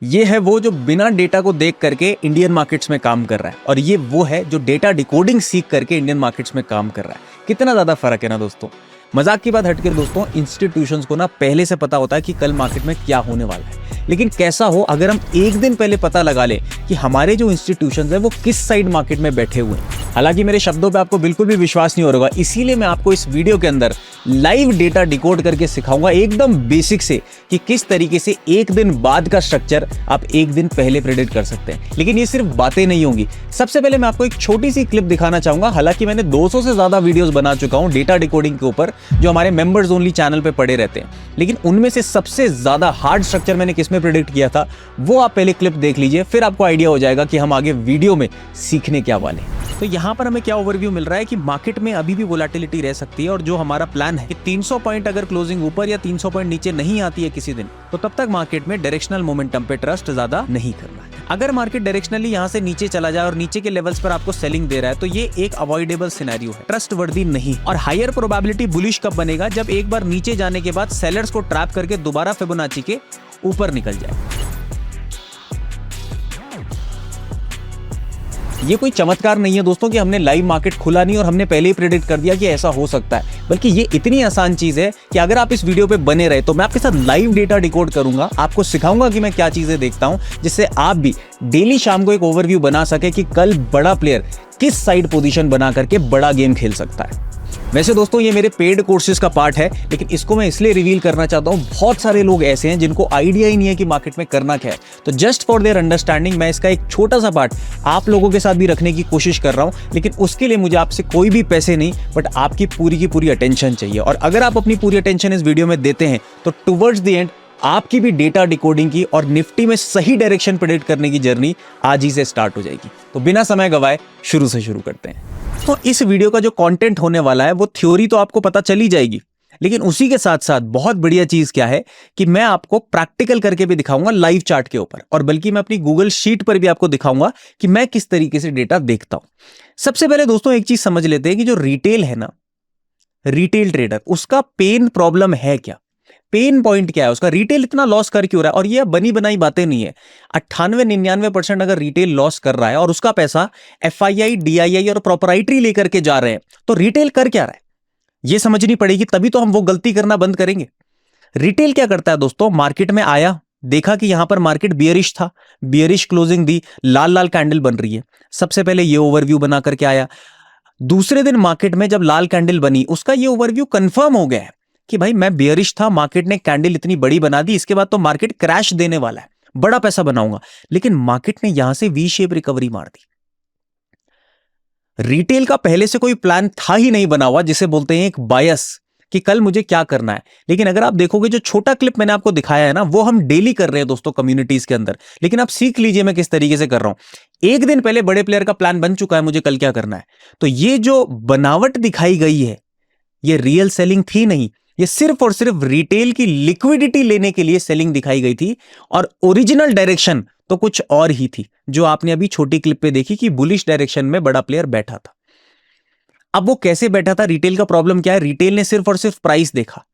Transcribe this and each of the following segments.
ये है वो जो बिना डेटा को देख करके इंडियन मार्केट्स में काम कर रहा है, और ये वो है जो डेटा डिकोडिंग सीख करके इंडियन मार्केट्स में काम कर रहा है। कितना ज्यादा फर्क है ना दोस्तों। मजाक की बात हटकर दोस्तों, इंस्टीट्यूशंस को ना पहले से पता होता है कि कल मार्केट में क्या होने वाला है। लेकिन कैसा हो अगर हम एक दिन पहले पता लगा ले कि हमारे जो इंस्टीट्यूशंस है वो किस साइड मार्केट में बैठे हुए हैं। हालांकि मेरे शब्दों पे आपको बिल्कुल भी विश्वास नहीं हो रहा, इसीलिए मैं आपको इस वीडियो के अंदर लाइव डेटा डिकोड करके सिखाऊंगा एकदम बेसिक से कि किस तरीके से एक दिन बाद का स्ट्रक्चर आप एक दिन पहले प्रेडिक्ट कर सकते हैं। लेकिन ये सिर्फ बातें नहीं होंगी। सबसे पहले मैं आपको एक छोटी सी क्लिप दिखाना चाहूंगा। हालांकि मैंने 200 से ज्यादा वीडियोस बना चुका हूं डेटा डिकोडिंग के ऊपर, जो हमारे मेंबर्स ओनली चैनल पे पड़े रहते हैं। लेकिन उनमें से सबसे ज्यादा हार्ड स्ट्रक्चर मैंने किसमें प्रेडिक्ट किया था, वो आप पहले क्लिप देख लीजिए, फिर आपको आइडिया हो जाएगा कि हम आगे वीडियो में सीखने क्या वाले हैं। तो यहां पर हमें क्या ओवरव्यू मिल रहा है कि मार्केट में अभी भी वोलेटिलिटी रह सकती है, और जो हमारा प्लान है कि 300 पॉइंट अगर क्लोजिंग ऊपर या 300 पॉइंट नीचे नहीं आती है किसी दिन, तो तब तक मार्केट में डायरेक्शनल मोमेंटम पे ट्रस्ट ज्यादा नहीं करना है। अगर मार्केट डायरेक्शनली यहां से नीचे चला जाए और नीचे के लेवल्स पर आपको सेलिंग दे रहा है, तो ये एक अवॉइडेबल सिनेरियो है, ट्रस्ट वर्दी नहीं। और हायर प्रोबेबिलिटी बुलिश कब बनेगा, जब एक बार नीचे जाने के बाद सेलर्स को ट्रैप करके दोबारा फिबोनाची के ऊपर निकल जाए। ये कोई चमत्कार नहीं है दोस्तों कि हमने लाइव मार्केट खुला नहीं और हमने पहले ही प्रेडिक्ट कर दिया कि ऐसा हो सकता है, बल्कि ये इतनी आसान चीज है कि अगर आप इस वीडियो पे बने रहे तो मैं आपके साथ लाइव डेटा डिकोड करूंगा, आपको सिखाऊंगा कि मैं क्या चीजें देखता हूं, जिससे आप भी डेली शाम को एक ओवरव्यू बना सके कि कल बड़ा प्लेयर किस साइड पोजीशन बना करके बड़ा गेम खेल सकता है। वैसे दोस्तों ये मेरे पेड कोर्सेज का पार्ट है, लेकिन इसको मैं इसलिए रिवील करना चाहता हूं, बहुत सारे लोग ऐसे हैं जिनको आइडिया ही नहीं है कि मार्केट में करना क्या है। तो जस्ट फॉर देयर अंडरस्टैंडिंग मैं इसका एक छोटा सा पार्ट आप लोगों के साथ भी रखने की कोशिश कर रहा हूं। लेकिन उसके लिए मुझे आपसे कोई भी पैसे नहीं, बट आपकी पूरी की पूरी अटेंशन चाहिए। और अगर आप अपनी पूरी अटेंशन इस वीडियो में देते हैं तो टुवर्ड्स द एंड आपकी भी डेटा डिकोडिंग की और निफ्टी में सही डायरेक्शन प्रेडिक्ट करने की जर्नी आज ही से स्टार्ट हो जाएगी। तो बिना समय गवाए शुरू से शुरू करते हैं। तो इस वीडियो का जो कंटेंट होने वाला है वो थ्योरी तो आपको पता चली जाएगी, लेकिन उसी के साथ साथ बहुत बढ़िया चीज क्या है कि मैं आपको प्रैक्टिकल करके भी दिखाऊंगा लाइव चार्ट के ऊपर, और बल्कि मैं अपनी गूगल शीट पर भी आपको दिखाऊंगा कि मैं किस तरीके से डेटा देखता हूं। सबसे पहले दोस्तों एक चीज समझ लेते हैं कि जो रिटेल है ना, रिटेल ट्रेडर, उसका पेन प्रॉब्लम है क्या, पेन पॉइंट क्या है उसका, रिटेल इतना लॉस कर क्यों रहा है। और ये बनी बनाई बातें नहीं है। 98-99% अगर रिटेल लॉस कर रहा है और उसका पैसा FII, DII और प्रोपराइटरी लेकर के जा रहे हैं, तो रिटेल कर क्या रहा है ये समझनी पड़ेगी, तभी तो हम वो गलती करना बंद करेंगे। रिटेल क्या करता है दोस्तों, मार्केट में आया, देखा कि यहां पर मार्केट बियरिश था, बियरिश क्लोजिंग दी, लाल लाल कैंडल बन रही है, सबसे पहले ये ओवरव्यू बना करके आया। दूसरे दिन मार्केट में जब लाल कैंडल बनी, उसका ये ओवरव्यू कंफर्म हो गया है कि भाई मैं बियरिश था, मार्केट ने कैंडल इतनी बड़ी बना दी, इसके बाद तो मार्केट क्रैश देने वाला है, बड़ा पैसा बनाऊंगा। लेकिन मार्केट ने यहां से वी शेप रिकवरी मार दी। रिटेल का पहले से कोई प्लान था ही नहीं बना हुआ, जिसे बोलते हैं एक बायस कि कल मुझे क्या करना है। लेकिन अगर आप देखोगे जो छोटा क्लिप मैंने आपको दिखाया है ना, वो हम डेली कर रहे हैं दोस्तों कम्युनिटीज के अंदर। लेकिन आप सीख लीजिए मैं किस तरीके से कर रहा हूं। एक दिन पहले बड़े प्लेयर का प्लान बन चुका है मुझे कल क्या करना है। तो ये जो बनावट दिखाई गई है ये रियल सेलिंग थी नहीं, ये सिर्फ और सिर्फ रिटेल की लिक्विडिटी लेने के लिए सेलिंग दिखाई गई थी, और ओरिजिनल डायरेक्शन तो कुछ और ही थी, जो आपने अभी छोटी क्लिप पे देखी कि बुलिश डायरेक्शन में बड़ा प्लेयर बैठा था। अब वो कैसे बैठा था, रिटेल का प्रॉब्लम क्या है, रिटेल ने सिर्फ और सिर्फ प्राइस देखा।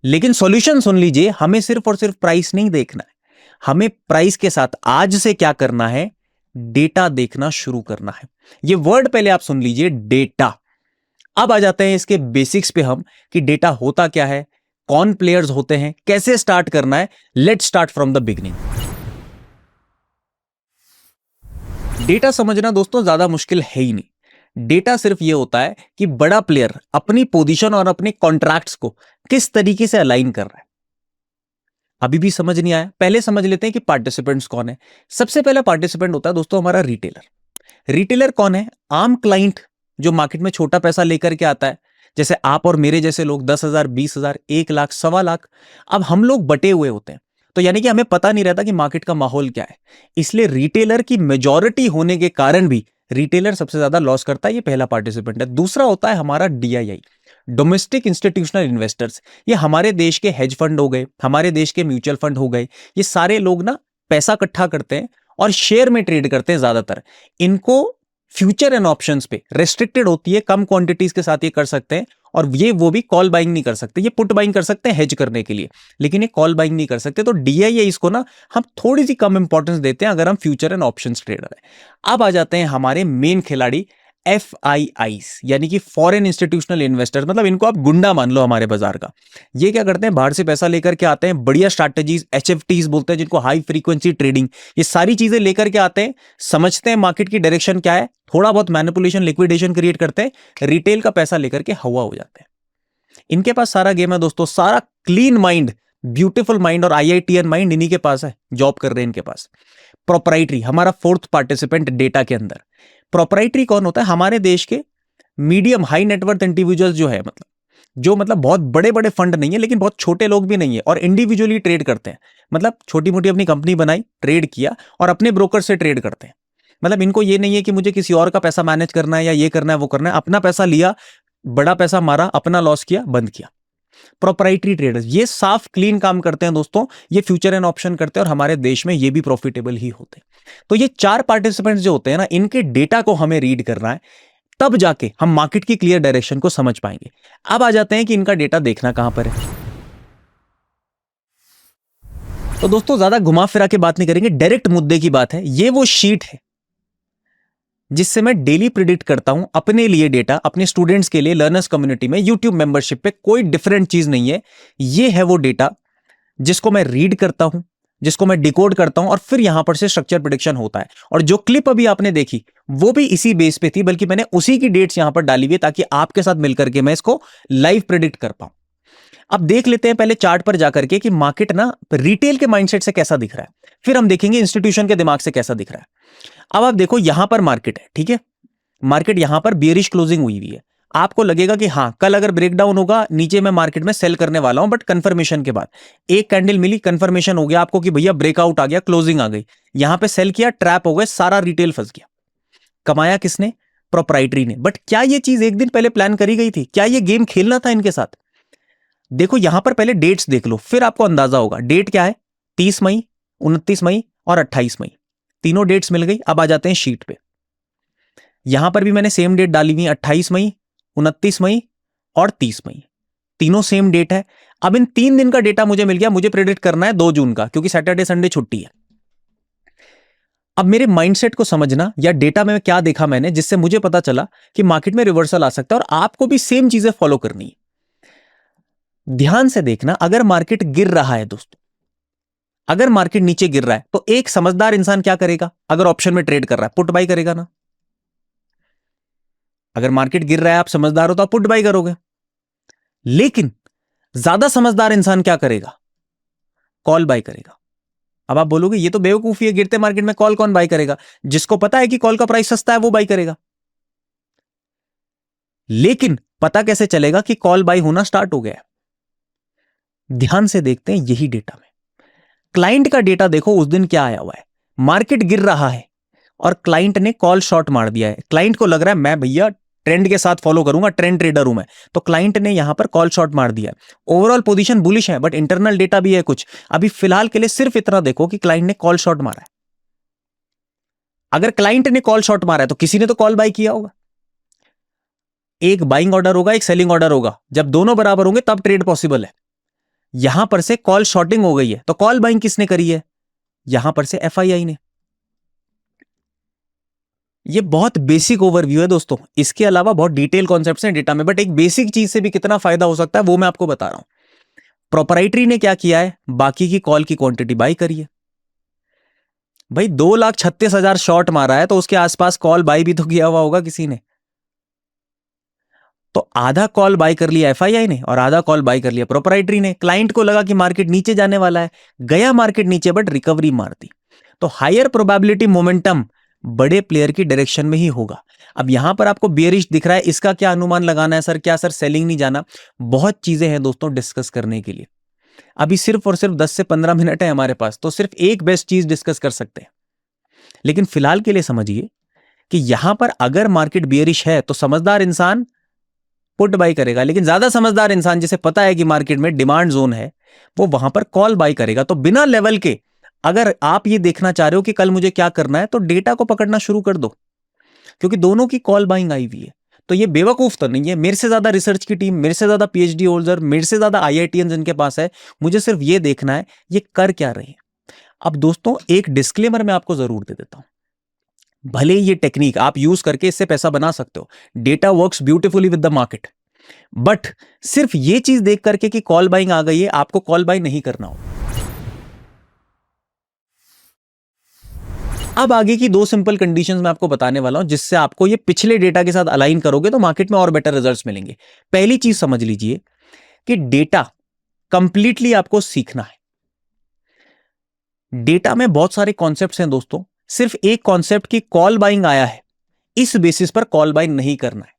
लेकिन सॉल्यूशन सुन लीजिए, हमें सिर्फ और सिर्फ प्राइस नहीं देखना है, हमें प्राइस के साथ आज से क्या करना है, डेटा देखना शुरू करना है। ये वर्ड पहले आप सुन लीजिए, डेटा। अब आ जाते हैं इसके बेसिक्स पे हम कि डेटा होता क्या है, कौन प्लेयर्स होते हैं, कैसे स्टार्ट करना है। Let's start from the beginning. Data समझना दोस्तों ज्यादा मुश्किल है ही नहीं। डेटा सिर्फ ये होता है कि बड़ा प्लेयर अपनी पोजीशन और अपने कॉन्ट्रैक्ट्स को किस तरीके से अलाइन कर रहा है। अभी भी समझ नहीं आया, पहले समझ लेते हैं कि पार्टिसिपेंट्स कौन है। सबसे पहला पार्टिसिपेंट होता है दोस्तों हमारा रिटेलर। रिटेलर कौन है, आम क्लाइंट जो मार्केट में छोटा पैसा लेकर के आता है, जैसे आप और मेरे जैसे लोग 10,000, 20,000, 1 लाख, 1.25 लाख। अब हम लोग बटे हुए होते हैं, तो यानी कि हमें पता नहीं रहता कि मार्केट का माहौल क्या है। इसलिए रिटेलर की मेजॉरिटी होने के कारण भी रिटेलर सबसे ज्यादा लॉस करता है। ये पहला पार्टिसिपेंट है। दूसरा होता है हमारा DII, डोमेस्टिक इंस्टीट्यूशनल इन्वेस्टर्स। ये हमारे देश के हेज फंड हो गए, हमारे देश के म्यूचुअल फंड हो गए। ये सारे लोग ना पैसा इकट्ठा करते हैं और शेयर में ट्रेड करते हैं ज्यादातर। इनको फ्यूचर एंड ऑप्शंस पे रेस्ट्रिक्टेड होती है, कम क्वांटिटीज के साथ ये कर सकते हैं। और ये वो भी कॉल बाइंग नहीं कर सकते, ये पुट बाइंग कर सकते हैं हेज करने के लिए, लेकिन ये कॉल बाइंग नहीं कर सकते। तो डीआईए इसको ना हम थोड़ी सी कम इंपॉर्टेंस देते हैं अगर हम फ्यूचर एंड ऑप्शंस ट्रेडर है। अब आ जाते हैं हमारे मेन खिलाड़ी FIIs, यानी कि फॉरेन इंस्टीट्यूशनल इन्वेस्टर्स, मतलब इनको आप गुंडा मान लो हमारे बाजार का। ये क्या करते हैं, बाहर से पैसा लेकर के आते हैं, बढ़िया स्ट्रैटेजीज HFTs बोलते हैं जिनको, हाई फ्रीक्वेंसी ट्रेडिंग, ये सारी चीजें लेकर के आते हैं, समझते हैं मार्केट की डायरेक्शन क्या है, थोड़ा बहुत मैनिपुलेशन लिक्विडेशन क्रिएट करते हैं, रिटेल का पैसा लेकर के हवा हो जाते हैं। इनके पास सारा गेम है दोस्तों, सारा क्लीन माइंड, ब्यूटीफुल माइंड और IITN माइंड इन्हीं के पास है, जॉब कर रहे हैं इनके पास। प्रोप्राइटरी, हमारा फोर्थ पार्टिसिपेंट डेटा के अंदर। प्रोप्राइटरी कौन होता है, हमारे देश के मीडियम हाई नेटवर्थ इंडिविजुअल्स जो है, मतलब बहुत बड़े बड़े फंड नहीं है लेकिन बहुत छोटे लोग भी नहीं है, और इंडिविजुअली ट्रेड करते हैं, मतलब छोटी मोटी अपनी कंपनी बनाई, ट्रेड किया और अपने ब्रोकर से ट्रेड करते हैं। मतलब इनको ये नहीं है कि मुझे किसी और का पैसा मैनेज करना है या ये करना है वो करना है, अपना पैसा लिया, बड़ा पैसा मारा, अपना लॉस किया, बंद किया। प्रोप्राइटरी ट्रेडर्स ये साफ क्लीन काम करते हैं दोस्तों, ये फ्यूचर एंड ऑप्शन करते हैं और हमारे देश में ये भी प्रॉफिटेबल ही होते हैं। तो ये 4 पार्टिसिपेंट्स जो होते हैं ना, इनके डेटा को हमें रीड करना है, तब जाके हम मार्केट की क्लियर डायरेक्शन को समझ पाएंगे। अब आ जाते हैं कि इनका डेटा देखना कहां पर है। तो दोस्तों ज्यादा घुमा फिरा के बात नहीं करेंगे, डायरेक्ट मुद्दे की बात है। ये वो शीट है जिससे मैं डेली प्रिडिक्ट करता हूं अपने लिए डेटा, अपने स्टूडेंट्स के लिए, लर्नर्स कम्युनिटी में, यूट्यूब मेंबरशिप पे, कोई डिफरेंट चीज नहीं है। ये है वो डेटा जिसको मैं रीड करता हूं, जिसको मैं डिकोड करता हूं और फिर यहां पर से स्ट्रक्चर प्रिडिक्शन होता है। और जो क्लिप अभी आपने देखी वो भी इसी बेस पे थी, बल्कि मैंने उसी की डेट्स यहां पर डाली हुई ताकि आपके साथ मिलकर के मैं इसको लाइव प्रिडिक्ट कर पाऊं। अब देख लेते हैं पहले चार्ट पर जाकर के कि मार्केट ना रिटेल के माइंडसेट से कैसा दिख रहा है, फिर हम देखेंगे इंस्टीट्यूशन के दिमाग से कैसा दिख रहा है। अब आप देखो यहां पर मार्केट है, ठीक है, मार्केट यहां पर बियरिश क्लोजिंग हुई हुई है। आपको लगेगा कि हां कल अगर ब्रेकडाउन होगा नीचे मैं मार्केट में सेल करने वाला हूं, बट कंफर्मेशन के बाद एक कैंडल मिली, कंफर्मेशन हो गया आपको कि भैया ब्रेकआउट आ गया, क्लोजिंग आ गई, यहां पे सेल किया, ट्रैप हो गए, सारा रिटेल फंस गया। कमाया किसने, प्रोप्राइटरी ने। बट क्या यह चीज एक दिन पहले प्लान करी गई थी, क्या यह गेम खेलना था इनके साथ? देखो यहां पर पहले डेट्स देख लो, फिर आपको अंदाजा होगा। डेट क्या है, 30 मई, 29 मई और 28 मई, तीनों डेट्स मिल गई। अब आ जाते हैं शीट पे, यहां पर भी मैंने सेम डेट डाली हुई, 28 मई, 29 मई और 30 मई, तीनों सेम डेट है। अब इन 3 दिन का डेटा मुझे मिल गया, मुझे प्रेडिक्ट करना है 2 जून का, क्योंकि सैटरडे संडे छुट्टी है। अब मेरे माइंडसेट को समझना, या डेटा में क्या देखा मैंने जिससे मुझे पता चला कि मार्केट में रिवर्सल आ सकता है, और आपको भी सेम चीजें फॉलो करनी है। ध्यान से देखना, अगर मार्केट गिर रहा है दोस्तों, अगर मार्केट नीचे गिर रहा है तो एक समझदार इंसान क्या करेगा, अगर ऑप्शन में ट्रेड कर रहा है पुट बाई करेगा ना। अगर मार्केट गिर रहा है, आप समझदार हो तो आप पुट बाई करोगे। लेकिन ज्यादा समझदार इंसान क्या करेगा, कॉल बाई करेगा। अब आप बोलोगे ये तो बेवकूफी है, गिरते मार्केट में कॉल कौन बाई करेगा? जिसको पता है कि कॉल का प्राइस सस्ता है वो बाई करेगा। लेकिन पता कैसे चलेगा कि कॉल बाई होना स्टार्ट हो गया? ध्यान से देखते हैं यही डेटा में। क्लाइंट का डेटा देखो, उस दिन क्या आया हुआ है, मार्केट गिर रहा है और क्लाइंट ने कॉल शॉर्ट मार दिया है। क्लाइंट को लग रहा है मैं भैया ट्रेंड के साथ फॉलो करूंगा, ट्रेंड ट्रेडर हूं मैं, तो क्लाइंट ने यहां पर कॉल शॉर्ट मार दिया है। ओवरऑल पोजीशन बुलिश है, बट इंटरनल डेटा भी है कुछ। अभी फिलहाल के लिए सिर्फ इतना देखो कि क्लाइंट ने कॉल शॉर्ट मारा है। अगर क्लाइंट ने कॉल शॉर्ट मारा है तो किसी ने तो कॉल बाई किया होगा। एक बाइंग ऑर्डर होगा, एक सेलिंग ऑर्डर होगा, जब दोनों बराबर होंगे तब ट्रेड पॉसिबल है। यहां पर से कॉल शॉर्टिंग हो गई है, तो कॉल बाइंग किसने करी है? यहां पर से FII ने। ये बहुत बेसिक ओवरव्यू है दोस्तों, इसके अलावा बहुत डिटेल कॉन्सेप्ट्स हैं डेटा में, बट एक बेसिक चीज से भी कितना फायदा हो सकता है वो मैं आपको बता रहा हूं। प्रोप्राइटरी ने क्या किया है, बाकी की कॉल की क्वांटिटी बाई करी है। भाई 2,36,000 शॉर्ट मारा है तो उसके आसपास कॉल बाई भी तो किया हुआ होगा किसी ने। तो आधा कॉल बाई कर लिया FII ने और आधा कॉल बाई कर लिया प्रोप्राइटरी ने। क्लाइंट को लगा कि मार्केट नीचे जाने वाला है, गया मार्केट नीचे, बट रिकवरी मारती। तो हायर प्रोबेबिलिटी मोमेंटम बड़े प्लेयर की डायरेक्शन में ही होगा। अब यहां पर आपको बेयरिश दिख रहा है, इसका क्या अनुमान लगाना है सर? क्या सर सेलिंग नहीं जाना? बहुत चीजें हैं दोस्तों डिस्कस करने के लिए। अभी सिर्फ और सिर्फ 10 से 15 मिनट है हमारे पास, तो सिर्फ एक बेस्ट चीज डिस्कस कर सकते हैं। लेकिन फिलहाल के लिए समझिए कि यहां पर अगर मार्केट बेयरिश है तो समझदार इंसान पुट बाई करेगा, लेकिन ज्यादा समझदार इंसान जिसे पता है कि मार्केट में डिमांड जोन है वो वहां पर कॉल बाई करेगा। तो बिना लेवल के अगर आप ये देखना चाह रहे हो कि कल मुझे क्या करना है, तो डेटा को पकड़ना शुरू कर दो। क्योंकि दोनों की कॉल बाइंग आई हुई है। तो ये बेवकूफ तो नहीं है, मेरे से ज्यादा रिसर्च की टीम, मेरे से ज्यादा पीएचडी होल्डर, मेरे से ज्यादा आईआईटीएन जिनके पास है, मुझे सिर्फ ये देखना है ये कर क्या रहे हैं। अब दोस्तों एक डिस्क्लेमर मैं आपको जरूर दे देता हूं, भले ये टेक्निक आप यूज करके इससे पैसा बना सकते हो, data works beautifully with the market, but सिर्फ ये चीज देख करके कि कॉल बाइंग आ गई है, आपको कॉल बाइंग नहीं करना हो। अब आगे की 2 सिंपल कंडीशंस मैं आपको बताने वाला हूं, जिससे आपको ये पिछले डेटा के साथ अलाइन करोगे तो मार्केट में और बेटर रिजल्ट्स मिलेंगे। पहली चीज समझ लीजिए कि डेटा कंप्लीटली आपको सीखना है। डेटा में बहुत सारे कॉन्सेप्ट्स हैं दोस्तों, सिर्फ एक कॉन्सेप्ट की कॉल बाइंग आया है, इस बेसिस पर कॉल बाइंग नहीं करना है।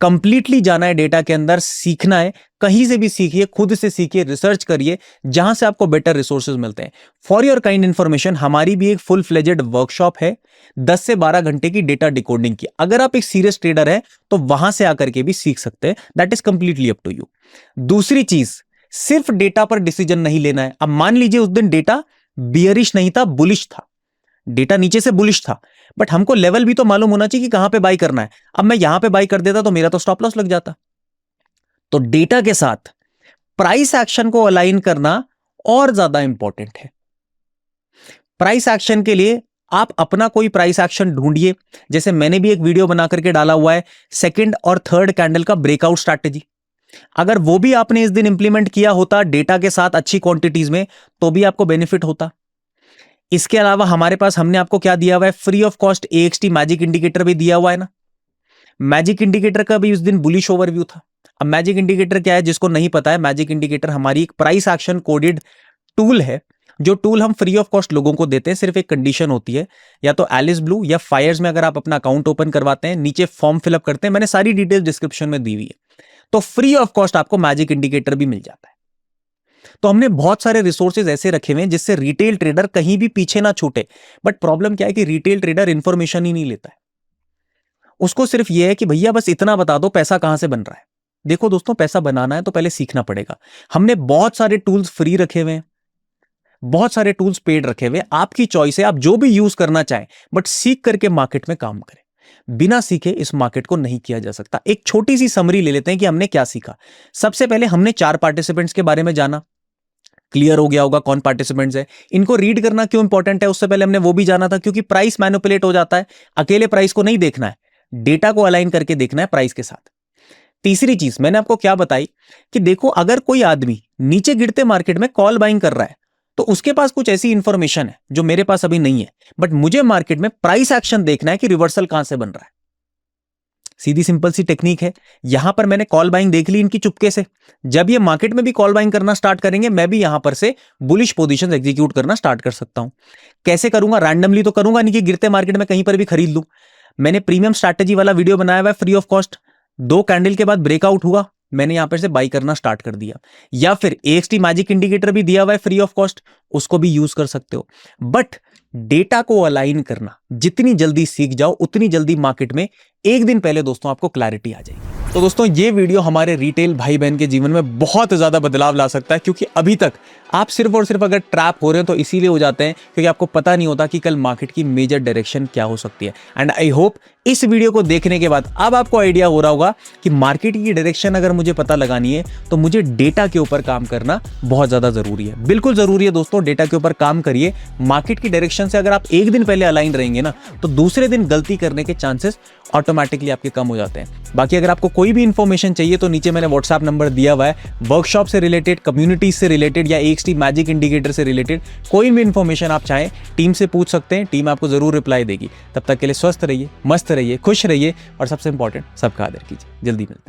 कंप्लीटली जाना है डेटा के अंदर, सीखना है, कहीं से भी सीखिए, खुद से सीखिए, रिसर्च करिए, जहां से आपको बेटर रिसोर्सेज मिलते हैं। फॉर योर काइंड इंफॉर्मेशन, हमारी भी एक फुल फ्लेजेड वर्कशॉप है 10 से 12 घंटे की डेटा डिकोडिंग की। अगर आप एक सीरियस ट्रेडर है तो वहां से आकर के भी सीख सकते हैं, that is completely up to you. दूसरी चीज, सिर्फ डेटा पर डिसीजन नहीं लेना है। अब मान लीजिए उस दिन डेटा बियरिश नहीं था, बुलिश था, डेटा नीचे से बुलिश था, बट हमको लेवल भी तो मालूम होना चाहिए कि कहां पे बाई करना है। अब मैं यहां पे बाई कर देता तो मेरा तो स्टॉप लॉस लग जाता। तो डेटा के साथ प्राइस एक्शन को अलाइन करना और ज्यादा इंपॉर्टेंट है। प्राइस एक्शन के लिए आप अपना कोई प्राइस एक्शन ढूंढिए, जैसे मैंने भी एक वीडियो बना करके डाला हुआ है, सेकंड और थर्ड कैंडल का ब्रेकआउट स्ट्रैटेजी। अगर वो भी आपने इस दिन इंप्लीमेंट किया होता डेटा के साथ अच्छी क्वांटिटीज में, तो भी आपको बेनिफिट होता। इसके अलावा हमारे पास हमने आपको क्या दिया हुआ है, free of cost AXT magic indicator भी दिया हुआ है ना। मैजिक इंडिकेटर का भी उस दिन बुलिश ओवरव्यू था। अब मैजिक इंडिकेटर क्या है, जिसको नहीं पता है, मैजिक इंडिकेटर हमारी एक प्राइस एक्शन कोडेड टूल है, जो टूल हम फ्री ऑफ कॉस्ट लोगों को देते हैं। सिर्फ एक कंडीशन होती है, या तो एलिस ब्लू या फायर्स में अगर आप अपना अकाउंट ओपन करवाते हैं, नीचे फॉर्म फिलअप करते हैं, मैंने सारी डिटेल डिस्क्रिप्शन में दी हुई है, तो फ्री ऑफ कॉस्ट आपको मैजिक इंडिकेटर भी मिल जाता है। तो हमने बहुत सारे रिसोर्सेज ऐसे रखे हुए हैं जिससे रिटेल ट्रेडर कहीं भी पीछे ना छूटे। बट प्रॉब्लम क्या है कि रिटेल ट्रेडर इंफॉर्मेशन ही नहीं लेता है, उसको सिर्फ यह है कि भैया बस इतना बता दो पैसा कहां से बन रहा है। देखो दोस्तों, पैसा बनाना है तो पहले सीखना पड़ेगा। हमने बहुत सारे टूल्स फ्री रखे हुए हैं, बहुत सारे टूल्स पेड रखे हुए हैं, आपकी चॉइस है, आप जो भी यूज करना चाहें, बट सीख करके मार्केट में काम करें। बिना सीखे इस मार्केट को नहीं किया जा सकता। एक छोटी सी समरी ले लेते हैं कि हमने क्या सीखा। सबसे पहले हमने 4 पार्टिसिपेंट्स के बारे में जाना, क्लियर हो गया होगा कौन पार्टिसिपेंट्स है। इनको रीड करना क्यों इंपॉर्टेंट है, उससे पहले हमने वो भी जाना था, क्योंकि प्राइस मैनिपुलेट हो जाता है। अकेले प्राइस को नहीं देखना है, डेटा को अलाइन करके देखना है प्राइस के साथ। तीसरी चीज मैंने आपको क्या बताई कि देखो, अगर कोई आदमी नीचे गिरते मार्केट में कॉल बाइंग कर रहा है तो उसके पास कुछ ऐसी इंफॉर्मेशन है जो मेरे पास अभी नहीं है, बट मुझे मार्केट में प्राइस एक्शन देखना है कि रिवर्सल कहां से बन रहा है। सीधी सिंपल सी टेक्निक है। यहां पर मैंने कॉल बाइंग देख ली इनकी चुपके से, जब ये मार्केट में भी कॉल बाइंग करना स्टार्ट करेंगे, मैं भी यहां पर से बुलिश पोजीशंस एग्जीक्यूट करना स्टार्ट कर सकता हूं। कैसे करूंगा, रैंडमली तो करूंगा नहीं कि गिरते मार्केट में कहीं पर भी खरीद लूं। मैंने प्रीमियम स्ट्रैटेजी वाला वीडियो बनाया हुआ है फ्री ऑफ कॉस्ट। 2 कैंडल के बाद ब्रेकआउट हुआ, मैंने यहां पर से बाई करना स्टार्ट कर दिया। या फिर AXT मैजिक इंडिकेटर भी दिया हुआ है फ्री ऑफ कॉस्ट, उसको भी यूज कर सकते हो। बट डेटा को अलाइन करना जितनी जल्दी सीख जाओ, उतनी जल्दी मार्केट में एक दिन पहले दोस्तों आपको क्लैरिटी आ जाएगी। तो दोस्तों ये वीडियो हमारे रिटेल भाई बहन के जीवन में बहुत ज्यादा बदलाव ला सकता है, क्योंकि अभी तक आप सिर्फ और सिर्फ अगर ट्रैप हो रहे हो तो इसीलिए हो जाते हैं क्योंकि आपको पता नहीं होता कि कल मार्केट की मेजर डायरेक्शन क्या हो सकती है। एंड आई होप इस वीडियो को देखने के बाद अब आपको आइडिया हो रहा होगा कि मार्केट की डायरेक्शन अगर मुझे पता लगानी है तो मुझे डेटा के ऊपर काम करना बहुत ज्यादा जरूरी है। बिल्कुल जरूरी है दोस्तों, डेटा के ऊपर काम करिए। मार्केट की डायरेक्शन से अगर आप एक दिन पहले अलाइन रहेंगे ना, तो दूसरे दिन गलती करने के चांसेस ऑटोमेटिकली आपके कम हो जाते हैं। बाकी अगर आपको कोई भी इंफॉर्मेशन चाहिए तो नीचे मैंने व्हाट्सएप नंबर दिया हुआ है। वर्कशॉप से रिलेटेड, कम्युनिटी से रिलेटेड या AXT मैजिक इंडिकेटर से रिलेटेड कोई भी इंफॉर्मेशन आप चाहें टीम से पूछ सकते हैं, टीम आपको जरूर रिप्लाई देगी। तब तक के लिए स्वस्थ रहिए, मस्त रहिए, खुश रहिए और सबसे इंपॉर्टेंट सबका आदर कीजिए। जल्दी मिलते हैं।